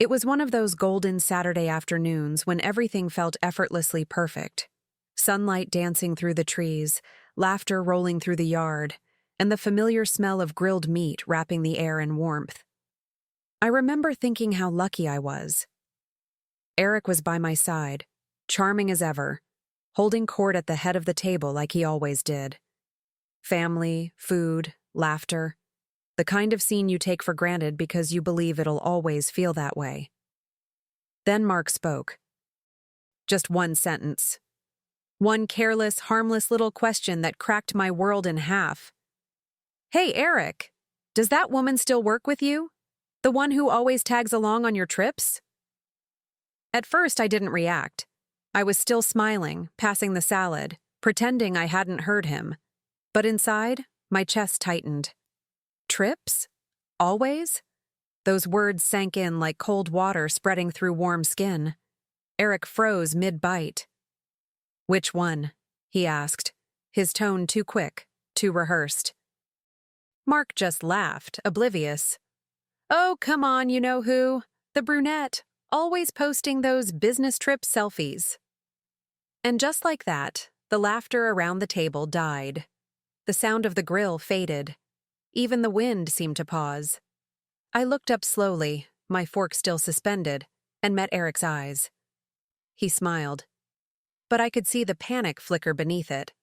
It was one of those golden Saturday afternoons when everything felt effortlessly perfect. Sunlight dancing through the trees, laughter rolling through the yard, and the familiar smell of grilled meat wrapping the air in warmth. I remember thinking how lucky I was. Eric was by my side, charming as ever, holding court at the head of the table like he always did. Family, food, laughter. The kind of scene you take for granted because you believe it'll always feel that way. Then Mark spoke. Just one sentence. One careless, harmless little question that cracked my world in half. "Hey, Eric, does that woman still work with you? The one who always tags along on your trips?" At first, I didn't react. I was still smiling, passing the salad, pretending I hadn't heard him. But inside, my chest tightened. Trips? Always? Those words sank in like cold water spreading through warm skin. Eric froze mid-bite. "Which one?" he asked, his tone too quick, too rehearsed. Mark just laughed, oblivious. "Oh, come on, you know who. The brunette, always posting those business trip selfies." And just like that, the laughter around the table died. The sound of the grill faded. Even the wind seemed to pause. I looked up slowly, my fork still suspended, and met Eric's eyes. He smiled. But I could see the panic flicker beneath it.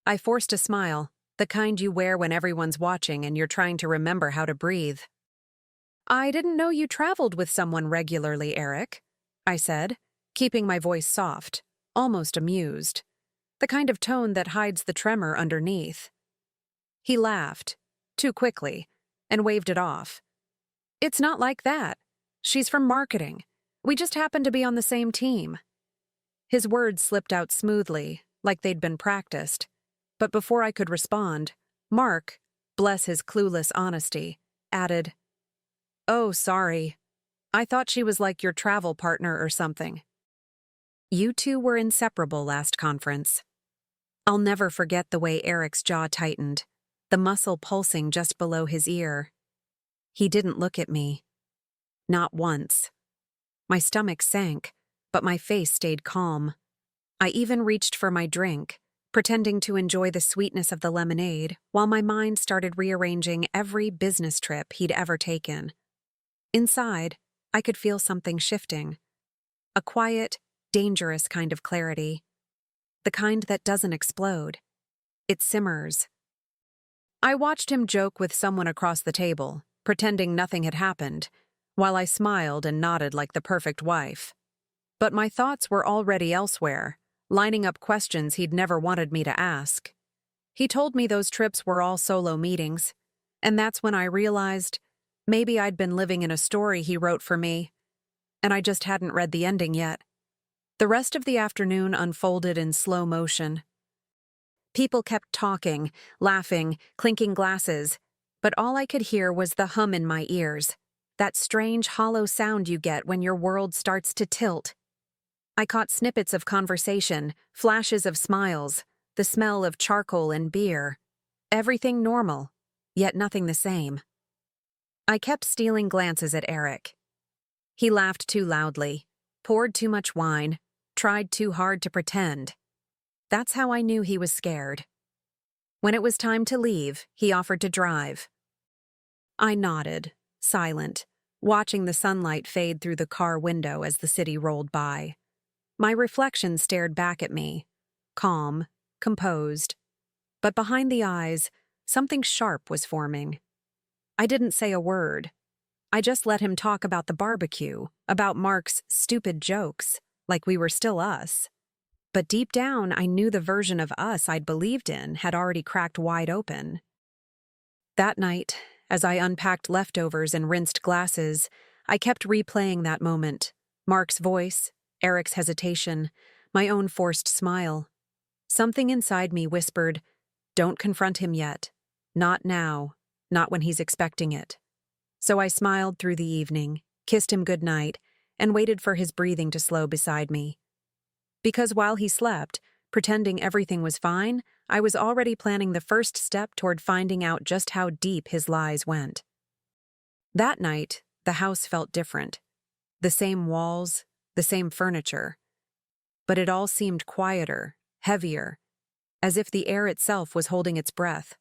I forced a smile, the kind you wear when everyone's watching and you're trying to remember how to breathe. "I didn't know you traveled with someone regularly, Eric," I said, keeping my voice soft, almost amused, the kind of tone that hides the tremor underneath. He laughed, too quickly, and waved it off. "It's not like that. She's from marketing. We just happen to be on the same team." His words slipped out smoothly, like they'd been practiced. But before I could respond, Mark, bless his clueless honesty, added, "Oh, sorry. I thought she was like your travel partner or something." You two were inseparable last conference. I'll never forget the way Eric's jaw tightened, the muscle pulsing just below his ear. He didn't look at me. Not once. My stomach sank, but my face stayed calm. I even reached for my drink, pretending to enjoy the sweetness of the lemonade while my mind started rearranging every business trip he'd ever taken. Inside, I could feel something shifting. A quiet, dangerous kind of clarity. The kind that doesn't explode. It simmers. I watched him joke with someone across the table, pretending nothing had happened, while I smiled and nodded like the perfect wife. But my thoughts were already elsewhere, lining up questions he'd never wanted me to ask. He told me those trips were all solo meetings, and that's when I realized maybe I'd been living in a story he wrote for me, and I just hadn't read the ending yet. The rest of the afternoon unfolded in slow motion. People kept talking, laughing, clinking glasses, but all I could hear was the hum in my ears, that strange hollow sound you get when your world starts to tilt. I caught snippets of conversation, flashes of smiles, the smell of charcoal and beer. Everything normal, yet nothing the same. I kept stealing glances at Eric. He laughed too loudly, poured too much wine, tried too hard to pretend. That's how I knew he was scared. When it was time to leave, he offered to drive. I nodded, silent, watching the sunlight fade through the car window as the city rolled by. My reflection stared back at me, calm, composed. But behind the eyes, something sharp was forming. I didn't say a word. I just let him talk about the barbecue, about Mark's stupid jokes, like we were still us. But deep down, I knew the version of us I'd believed in had already cracked wide open. That night, as I unpacked leftovers and rinsed glasses, I kept replaying that moment. Mark's voice, Eric's hesitation, my own forced smile. Something inside me whispered, "Don't confront him yet. Not now. Not when he's expecting it." So I smiled through the evening, kissed him goodnight, and waited for his breathing to slow beside me. Because while he slept, pretending everything was fine, I was already planning the first step toward finding out just how deep his lies went. That night, the house felt different. The same walls, the same furniture. But it all seemed quieter, heavier, as if the air itself was holding its breath.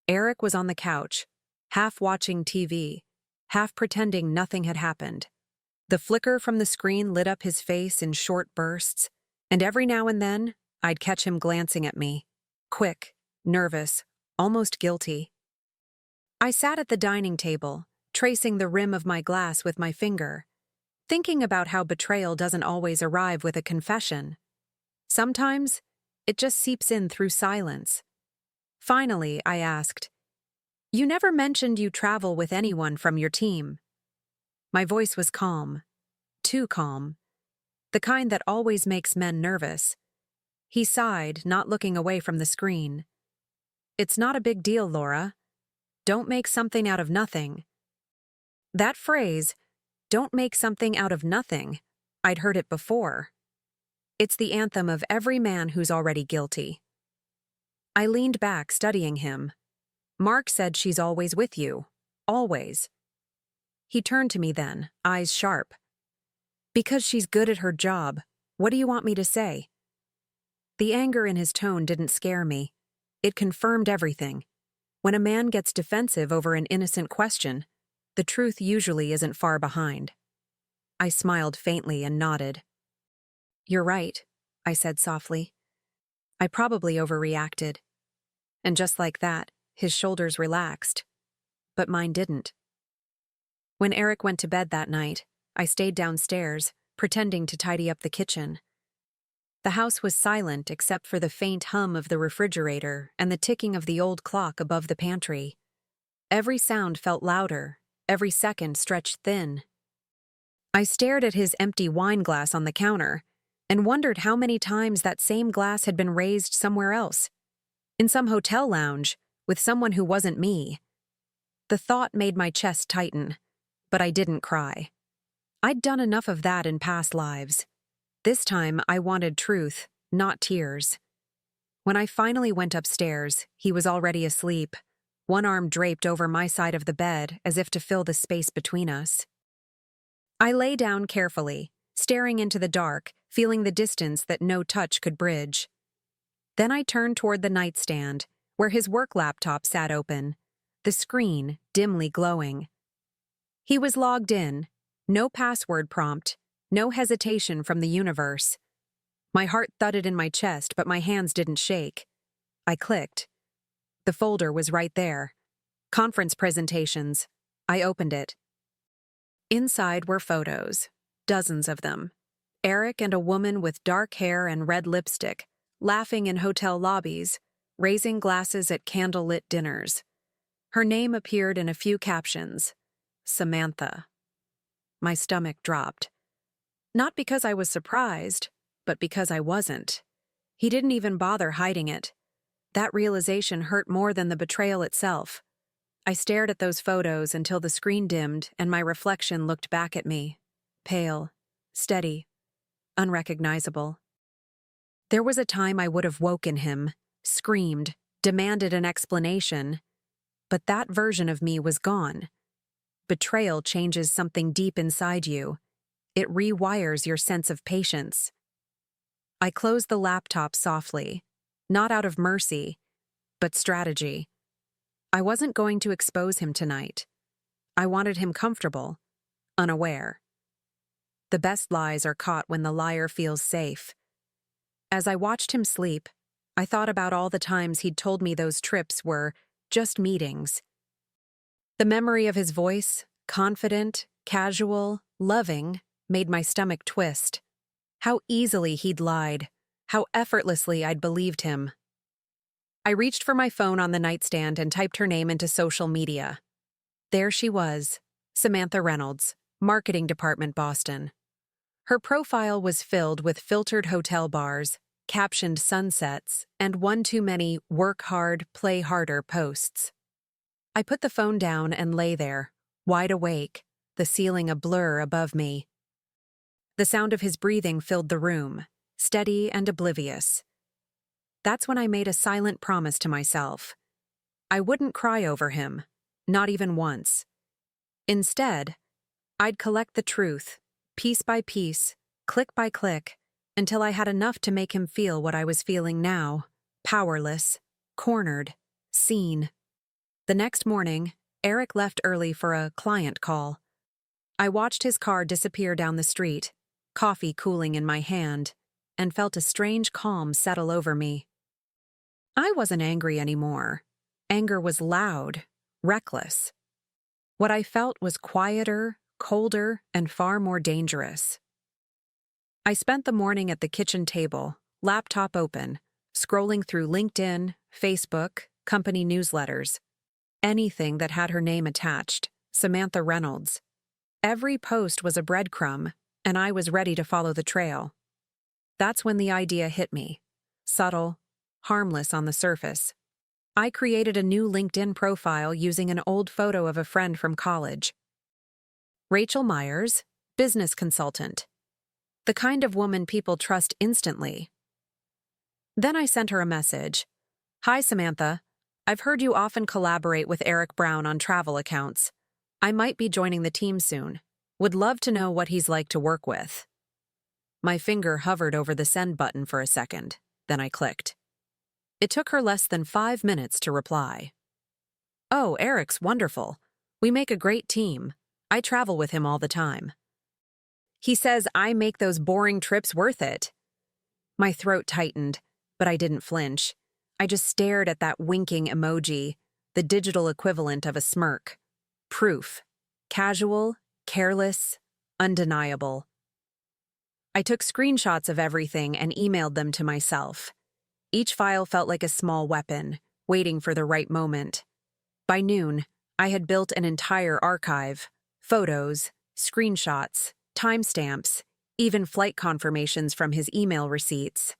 Eric was on the couch, half watching TV, half pretending nothing had happened. The flicker from the screen lit up his face in short bursts, and every now and then, I'd catch him glancing at me, quick, nervous, almost guilty. I sat at the dining table, tracing the rim of my glass with my finger, thinking about how betrayal doesn't always arrive with a confession. Sometimes, it just seeps in through silence. Finally, I asked, "You never mentioned you travel with anyone from your team." My voice was calm, too calm, the kind that always makes men nervous. He sighed, not looking away from the screen. "It's not a big deal, Laura. Don't make something out of nothing." That phrase, "don't make something out of nothing," I'd heard it before. It's the anthem of every man who's already guilty. I leaned back, studying him. "Mark said she's always with you. Always." He turned to me then, eyes sharp. "Because she's good at her job. What do you want me to say?" The anger in his tone didn't scare me. It confirmed everything. When a man gets defensive over an innocent question, the truth usually isn't far behind. I smiled faintly and nodded. "You're right," I said softly. "I probably overreacted." And just like that, his shoulders relaxed. But mine didn't. When Eric went to bed that night, I stayed downstairs, pretending to tidy up the kitchen. The house was silent except for the faint hum of the refrigerator and the ticking of the old clock above the pantry. Every sound felt louder, every second stretched thin. I stared at his empty wine glass on the counter and wondered how many times that same glass had been raised somewhere else, in some hotel lounge, with someone who wasn't me. The thought made my chest tighten, but I didn't cry. I'd done enough of that in past lives. This time I wanted truth, not tears. When I finally went upstairs, he was already asleep, one arm draped over my side of the bed as if to fill the space between us. I lay down carefully, staring into the dark, feeling the distance that no touch could bridge. Then I turned toward the nightstand, where his work laptop sat open, the screen dimly glowing. He was logged in, no password prompt, no hesitation from the universe. My heart thudded in my chest, but my hands didn't shake. I clicked. The folder was right there. Conference presentations. I opened it. Inside were photos, dozens of them. Eric and a woman with dark hair and red lipstick, laughing in hotel lobbies, raising glasses at candlelit dinners. Her name appeared in a few captions. Samantha. My stomach dropped. Not because I was surprised, but because I wasn't. He didn't even bother hiding it. That realization hurt more than the betrayal itself. I stared at those photos until the screen dimmed and my reflection looked back at me. Pale, steady, unrecognizable. There was a time I would have woken him, screamed, demanded an explanation. But that version of me was gone. Betrayal changes something deep inside you. It rewires your sense of patience. I closed the laptop softly, not out of mercy, but strategy. I wasn't going to expose him tonight. I wanted him comfortable, unaware. The best lies are caught when the liar feels safe. As I watched him sleep, I thought about all the times he'd told me those trips were just meetings. The memory of his voice, confident, casual, loving, made my stomach twist. How easily he'd lied, how effortlessly I'd believed him. I reached for my phone on the nightstand and typed her name into social media. There she was, Samantha Reynolds, Marketing Department, Boston. Her profile was filled with filtered hotel bars, captioned sunsets, and one too many work hard, play harder posts. I put the phone down and lay there, wide awake, the ceiling a blur above me. The sound of his breathing filled the room, steady and oblivious. That's when I made a silent promise to myself. I wouldn't cry over him, not even once. Instead, I'd collect the truth, piece by piece, click by click, until I had enough to make him feel what I was feeling now: powerless, cornered, seen. The next morning, Eric left early for a client call. I watched his car disappear down the street, coffee cooling in my hand, and felt a strange calm settle over me. I wasn't angry anymore. Anger was loud, reckless. What I felt was quieter, colder, and far more dangerous. I spent the morning at the kitchen table, laptop open, scrolling through LinkedIn, Facebook, company newsletters. Anything that had her name attached, Samantha Reynolds. Every post was a breadcrumb, and I was ready to follow the trail. That's when the idea hit me. Subtle, harmless on the surface. I created a new LinkedIn profile using an old photo of a friend from college. Rachel Myers, business consultant. The kind of woman people trust instantly. Then I sent her a message. "Hi, Samantha. I've heard you often collaborate with Eric Brown on travel accounts. I might be joining the team soon. Would love to know what he's like to work with." My finger hovered over the send button for a second, then I clicked. It took her less than 5 minutes to reply. "Oh, Eric's wonderful. We make a great team. I travel with him all the time. He says I make those boring trips worth it." My throat tightened, but I didn't flinch. I just stared at that winking emoji, the digital equivalent of a smirk. Proof. Casual, careless, undeniable. I took screenshots of everything and emailed them to myself. Each file felt like a small weapon, waiting for the right moment. By noon, I had built an entire archive: photos, screenshots, timestamps, even flight confirmations from his email receipts.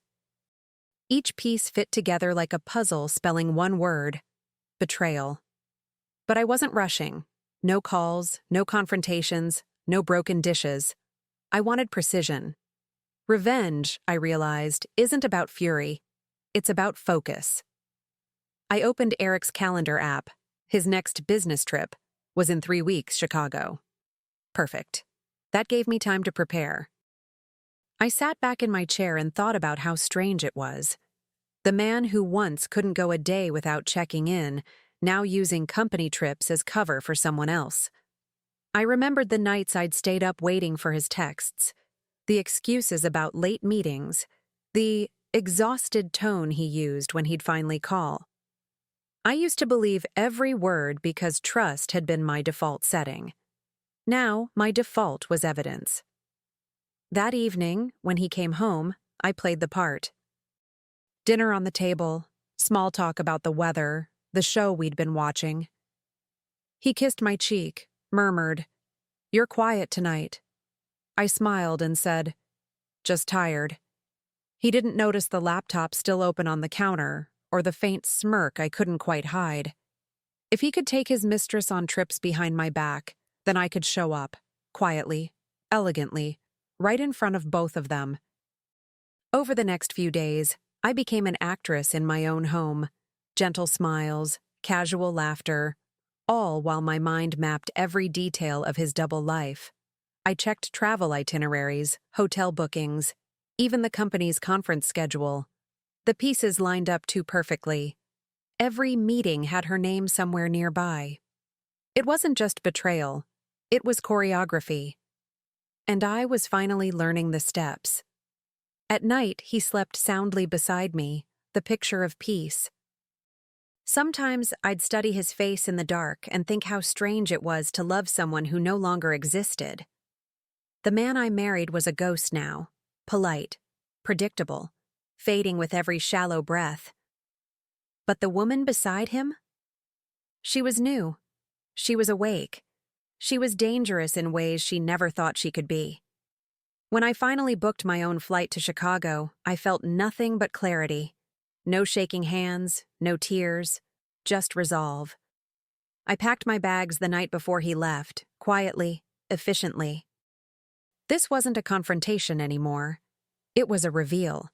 Each piece fit together like a puzzle spelling one word: betrayal. But I wasn't rushing. No calls, no confrontations, no broken dishes. I wanted precision. Revenge, I realized, isn't about fury. It's about focus. I opened Eric's calendar app. His next business trip was in 3 weeks, Chicago. Perfect. That gave me time to prepare. I sat back in my chair and thought about how strange it was. The man who once couldn't go a day without checking in, now using company trips as cover for someone else. I remembered the nights I'd stayed up waiting for his texts, the excuses about late meetings, the exhausted tone he used when he'd finally call. I used to believe every word because trust had been my default setting. Now, my default was evidence. That evening, when he came home, I played the part. Dinner on the table, small talk about the weather, the show we'd been watching. He kissed my cheek, murmured, "You're quiet tonight." I smiled and said, "Just tired." He didn't notice the laptop still open on the counter, or the faint smirk I couldn't quite hide. If he could take his mistress on trips behind my back, then I could show up, quietly, elegantly, right in front of both of them. Over the next few days, I became an actress in my own home. Gentle smiles, casual laughter, all while my mind mapped every detail of his double life. I checked travel itineraries, hotel bookings, even the company's conference schedule. The pieces lined up too perfectly. Every meeting had her name somewhere nearby. It wasn't just betrayal, it was choreography. And I was finally learning the steps. At night, he slept soundly beside me, the picture of peace. Sometimes I'd study his face in the dark and think how strange it was to love someone who no longer existed. The man I married was a ghost now, polite, predictable, fading with every shallow breath. But the woman beside him? She was new. She was awake. She was dangerous in ways she never thought she could be. When I finally booked my own flight to Chicago, I felt nothing but clarity. No shaking hands, no tears, just resolve. I packed my bags the night before he left, quietly, efficiently. This wasn't a confrontation anymore. It was a reveal.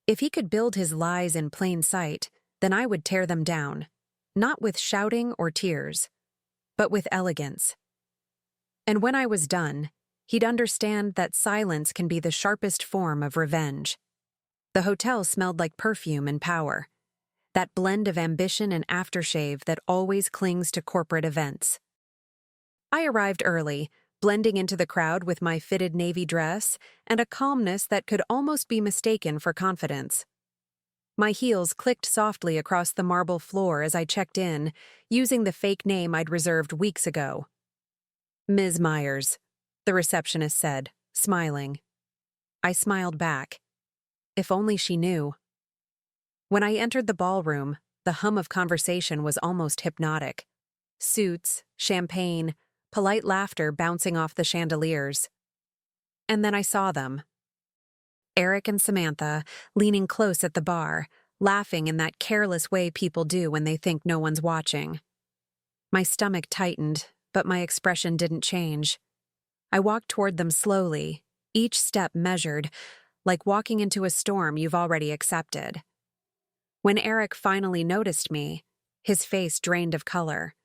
If he could build his lies in plain sight, then I would tear them down, not with shouting or tears, but with elegance. And when I was done, he'd understand that silence can be the sharpest form of revenge. The hotel smelled like perfume and power, that blend of ambition and aftershave that always clings to corporate events. I arrived early, blending into the crowd with my fitted navy dress and a calmness that could almost be mistaken for confidence. My heels clicked softly across the marble floor as I checked in, using the fake name I'd reserved weeks ago. "Ms. Myers," the receptionist said, smiling. I smiled back. If only she knew. When I entered the ballroom, the hum of conversation was almost hypnotic. Suits, champagne, polite laughter bouncing off the chandeliers. And then I saw them. Eric and Samantha, leaning close at the bar, laughing in that careless way people do when they think no one's watching. My stomach tightened, but my expression didn't change. I walked toward them slowly, each step measured, like walking into a storm you've already accepted. When Eric finally noticed me, his face drained of color.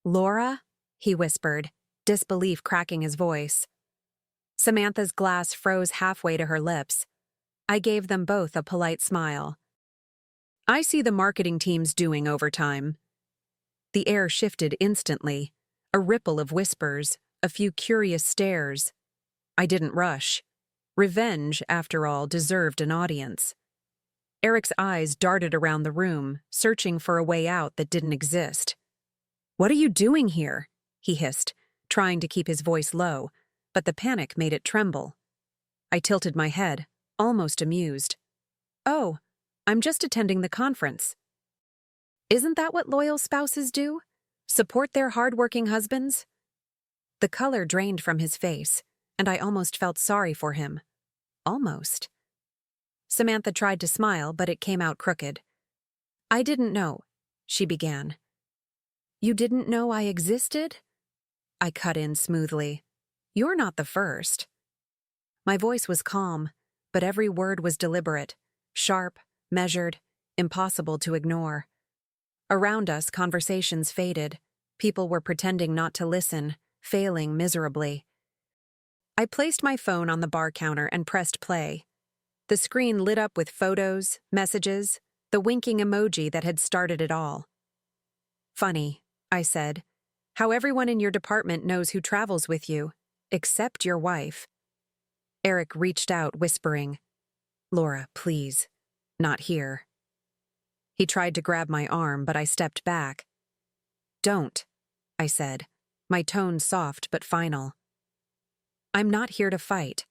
"Laura?" he whispered, disbelief cracking his voice. Samantha's glass froze halfway to her lips. I gave them both a polite smile. "I see the marketing team's doing overtime." The air shifted instantly, a ripple of whispers, a few curious stares. I didn't rush. Revenge, after all, deserved an audience. Eric's eyes darted around the room, searching for a way out that didn't exist. "What are you doing here?" he hissed, trying to keep his voice low, but the panic made it tremble. I tilted my head, almost amused. "Oh, I'm just attending the conference." "Isn't that what loyal spouses do? Support their hard-working husbands?" The color drained from his face, and I almost felt sorry for him. Almost. Samantha tried to smile, but it came out crooked. "I didn't know," she began. "You didn't know I existed?" I cut in smoothly. "You're not the first." My voice was calm, but every word was deliberate, sharp, measured, impossible to ignore. Around us, conversations faded. People were pretending not to listen, failing miserably. I placed my phone on the bar counter and pressed play. The screen lit up with photos, messages, the winking emoji that had started it all. "Funny," I said, "how everyone in your department knows who travels with you, except your wife." Eric reached out, whispering, "Laura, please, not here." He tried to grab my arm, but I stepped back. "Don't," I said, my tone soft but final. "I'm not here to fight.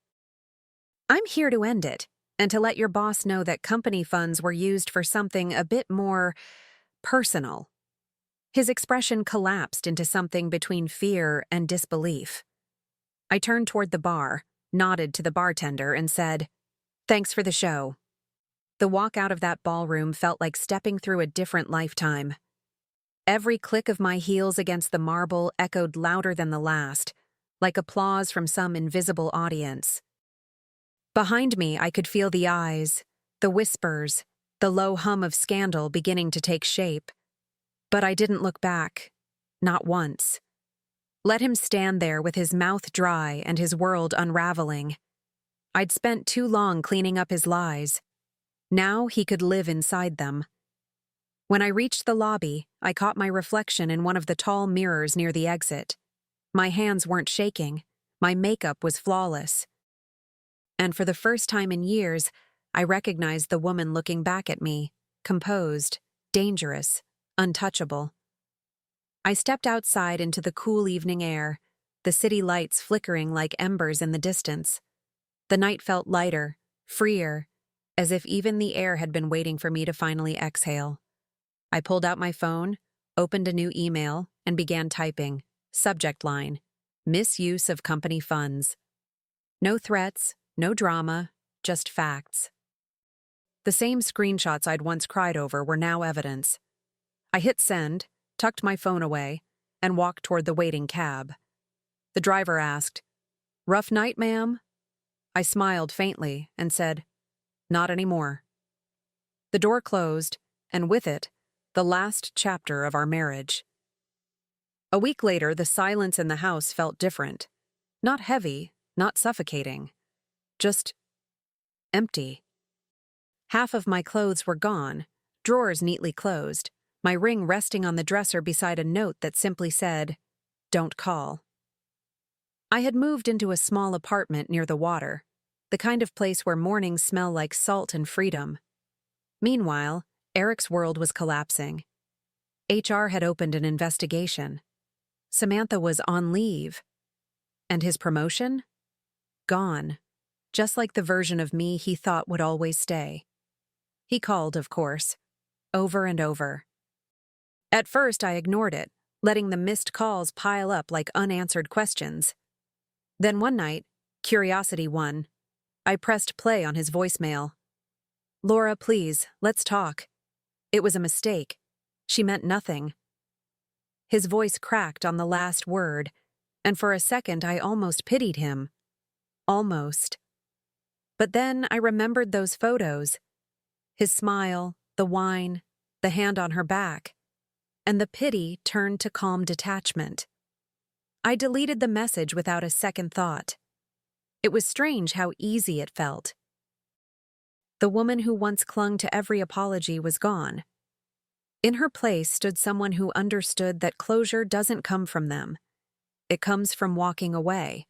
I'm here to end it, and to let your boss know that company funds were used for something a bit more personal." His expression collapsed into something between fear and disbelief. I turned toward the bar, nodded to the bartender, and said, "Thanks for the show." The walk out of that ballroom felt like stepping through a different lifetime. Every click of my heels against the marble echoed louder than the last, like applause from some invisible audience. Behind me, I could feel the eyes, the whispers, the low hum of scandal beginning to take shape. But I didn't look back, not once. Let him stand there with his mouth dry and his world unraveling. I'd spent too long cleaning up his lies. Now he could live inside them. When I reached the lobby, I caught my reflection in one of the tall mirrors near the exit. My hands weren't shaking. My makeup was flawless. And for the first time in years, I recognized the woman looking back at me, composed, dangerous, untouchable. I stepped outside into the cool evening air, the city lights flickering like embers in the distance. The night felt lighter, freer, as if even the air had been waiting for me to finally exhale. I pulled out my phone, opened a new email, and began typing. Subject line: misuse of company funds. No threats, no drama, just facts. The same screenshots I'd once cried over were now evidence. I hit send, tucked my phone away, and walked toward the waiting cab. The driver asked, "Rough night, ma'am?" I smiled faintly and said, "Not anymore." The door closed, and with it, the last chapter of our marriage. A week later, the silence in the house felt different. Not heavy, not suffocating. Just empty. Half of my clothes were gone, drawers neatly closed, my ring resting on the dresser beside a note that simply said, "Don't call." I had moved into a small apartment near the water, the kind of place where mornings smell like salt and freedom. Meanwhile, Eric's world was collapsing. HR had opened an investigation. Samantha was on leave. And his promotion? Gone. Just like the version of me he thought would always stay. He called, of course, over and over. At first, I ignored it, letting the missed calls pile up like unanswered questions. Then one night, curiosity won. I pressed play on his voicemail. "Laura, please, let's talk." It was a mistake. She meant nothing. His voice cracked on the last word, and for a second I almost pitied him. Almost. But then I remembered those photos. His smile, the wine, the hand on her back, and the pity turned to calm detachment. I deleted the message without a second thought. It was strange how easy it felt. The woman who once clung to every apology was gone. In her place stood someone who understood that closure doesn't come from them. It comes from walking away.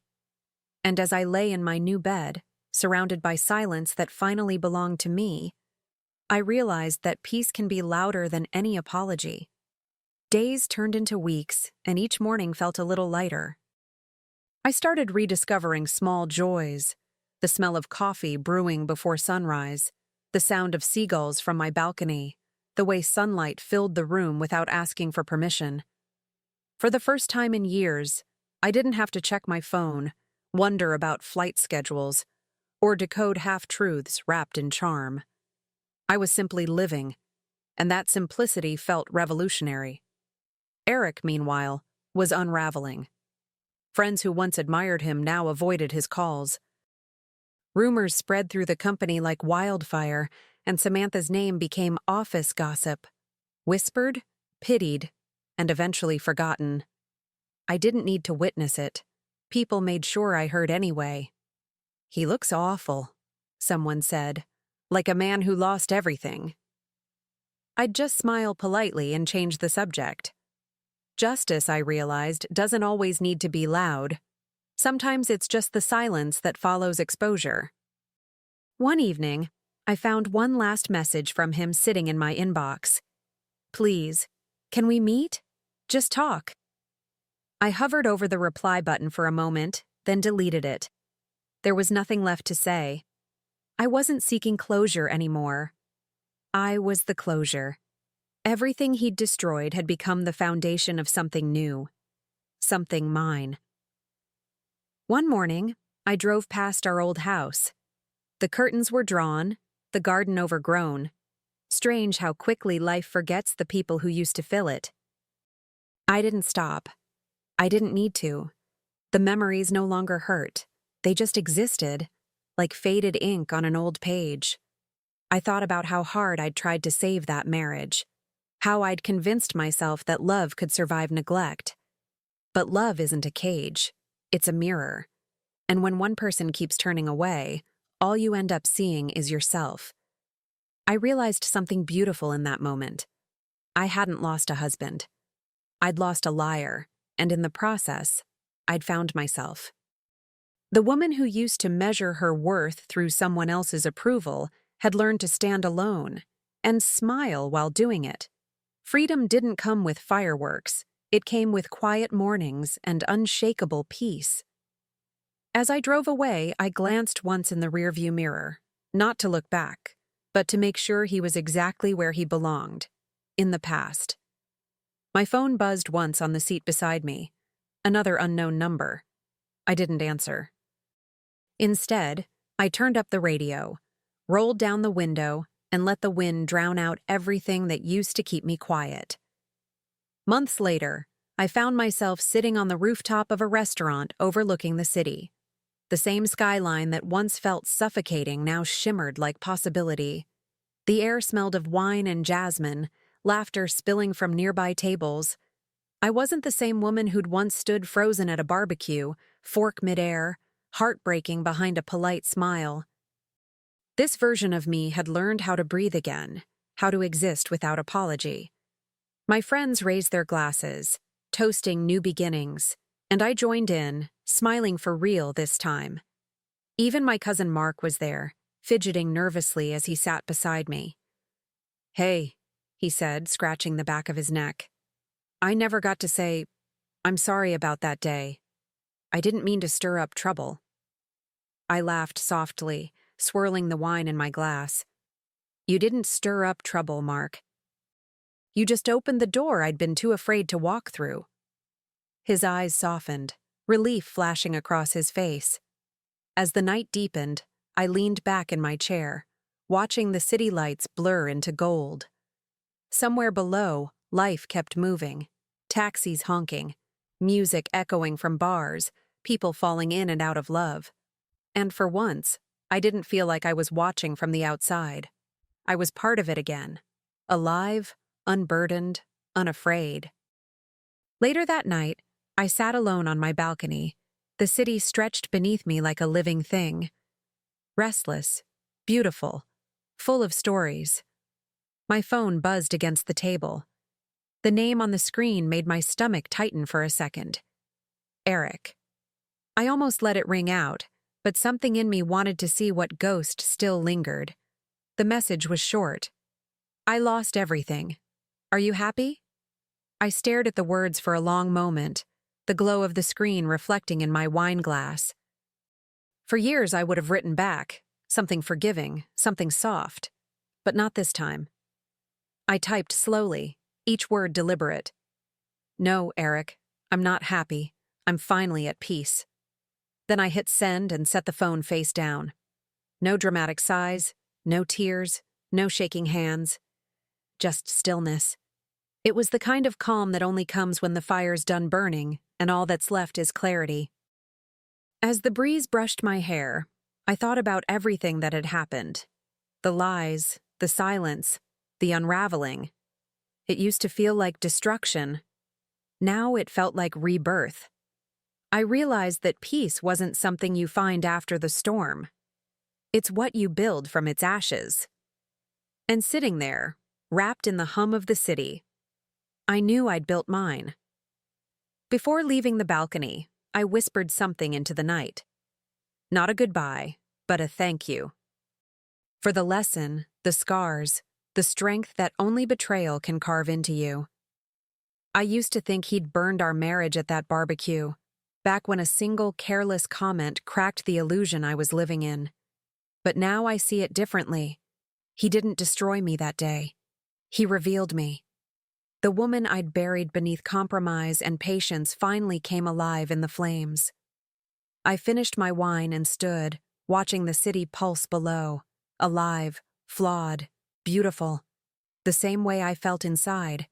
And as I lay in my new bed, surrounded by silence that finally belonged to me, I realized that peace can be louder than any apology. Days turned into weeks, and each morning felt a little lighter. I started rediscovering small joys, the smell of coffee brewing before sunrise, the sound of seagulls from my balcony, the way sunlight filled the room without asking for permission. For the first time in years, I didn't have to check my phone, wonder about flight schedules, or decode half-truths wrapped in charm. I was simply living, and that simplicity felt revolutionary. Eric, meanwhile, was unraveling. Friends who once admired him now avoided his calls. Rumors spread through the company like wildfire, and Samantha's name became office gossip. Whispered, pitied, and eventually forgotten. I didn't need to witness it. People made sure I heard anyway. "He looks awful," someone said, "like a man who lost everything." I'd just smile politely and change the subject. Justice, I realized, doesn't always need to be loud. Sometimes it's just the silence that follows exposure. One evening, I found one last message from him sitting in my inbox. "Please, can we meet? Just talk." I hovered over the reply button for a moment, then deleted it. There was nothing left to say. I wasn't seeking closure anymore. I was the closure. Everything he'd destroyed had become the foundation of something new. Something mine. One morning, I drove past our old house. The curtains were drawn, the garden overgrown. Strange how quickly life forgets the people who used to fill it. I didn't stop. I didn't need to. The memories no longer hurt. They just existed, like faded ink on an old page. I thought about how hard I'd tried to save that marriage, how I'd convinced myself that love could survive neglect. But love isn't a cage, it's a mirror. And when one person keeps turning away, all you end up seeing is yourself. I realized something beautiful in that moment. I hadn't lost a husband. I'd lost a liar, and in the process, I'd found myself. The woman who used to measure her worth through someone else's approval had learned to stand alone and smile while doing it. Freedom didn't come with fireworks. It came with quiet mornings and unshakable peace. As I drove away, I glanced once in the rearview mirror, not to look back, but to make sure he was exactly where he belonged, in the past. My phone buzzed once on the seat beside me, another unknown number. I didn't answer. Instead, I turned up the radio, rolled down the window, and let the wind drown out everything that used to keep me quiet. Months later, I found myself sitting on the rooftop of a restaurant overlooking the city. The same skyline that once felt suffocating now shimmered like possibility. The air smelled of wine and jasmine, laughter spilling from nearby tables. I wasn't the same woman who'd once stood frozen at a barbecue, fork midair, heartbreaking behind a polite smile. This version of me had learned how to breathe again, how to exist without apology. My friends raised their glasses, toasting new beginnings, and I joined in, smiling for real this time. Even my cousin Mark was there, fidgeting nervously as he sat beside me. "Hey," he said, scratching the back of his neck. "I never got to say, I'm sorry about that day. I didn't mean to stir up trouble." I laughed softly, swirling the wine in my glass. "You didn't stir up trouble, Mark. You just opened the door I'd been too afraid to walk through." His eyes softened, relief flashing across his face. As the night deepened, I leaned back in my chair, watching the city lights blur into gold. Somewhere below, life kept moving. Taxis honking, music echoing from bars, people falling in and out of love. And for once, I didn't feel like I was watching from the outside. I was part of it again. Alive, unburdened, unafraid. Later that night, I sat alone on my balcony. The city stretched beneath me like a living thing. Restless, beautiful, full of stories. My phone buzzed against the table. The name on the screen made my stomach tighten for a second. Eric. I almost let it ring out, but something in me wanted to see what ghost still lingered. The message was short. "I lost everything. Are you happy?" I stared at the words for a long moment, the glow of the screen reflecting in my wine glass. For years I would have written back, something forgiving, something soft. But not this time. I typed slowly, each word deliberate. "No, Eric, I'm not happy. I'm finally at peace." Then I hit send and set the phone face down. No dramatic sighs, no tears, no shaking hands. Just stillness. It was the kind of calm that only comes when the fire's done burning and all that's left is clarity. As the breeze brushed my hair, I thought about everything that had happened. The lies, the silence, the unraveling. It used to feel like destruction. Now it felt like rebirth. I realized that peace wasn't something you find after the storm. It's what you build from its ashes. And sitting there, wrapped in the hum of the city, I knew I'd built mine. Before leaving the balcony, I whispered something into the night. Not a goodbye, but a thank you. For the lesson, the scars, the strength that only betrayal can carve into you. I used to think he'd burned our marriage at that barbecue, back when a single careless comment cracked the illusion I was living in. But now I see it differently. He didn't destroy me that day. He revealed me. The woman I'd buried beneath compromise and patience finally came alive in the flames. I finished my wine and stood, watching the city pulse below, alive, flawed, beautiful, the same way I felt inside.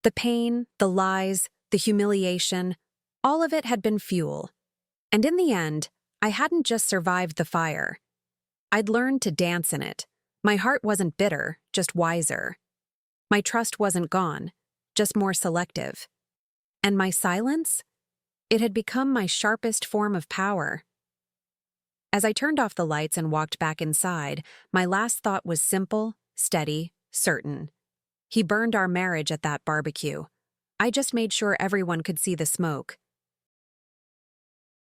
The pain, the lies, the humiliation, all of it had been fuel. And in the end, I hadn't just survived the fire. I'd learned to dance in it. My heart wasn't bitter, just wiser. My trust wasn't gone, just more selective. And my silence? It had become my sharpest form of power. As I turned off the lights and walked back inside, my last thought was simple, steady, certain. He burned our marriage at that barbecue. I just made sure everyone could see the smoke.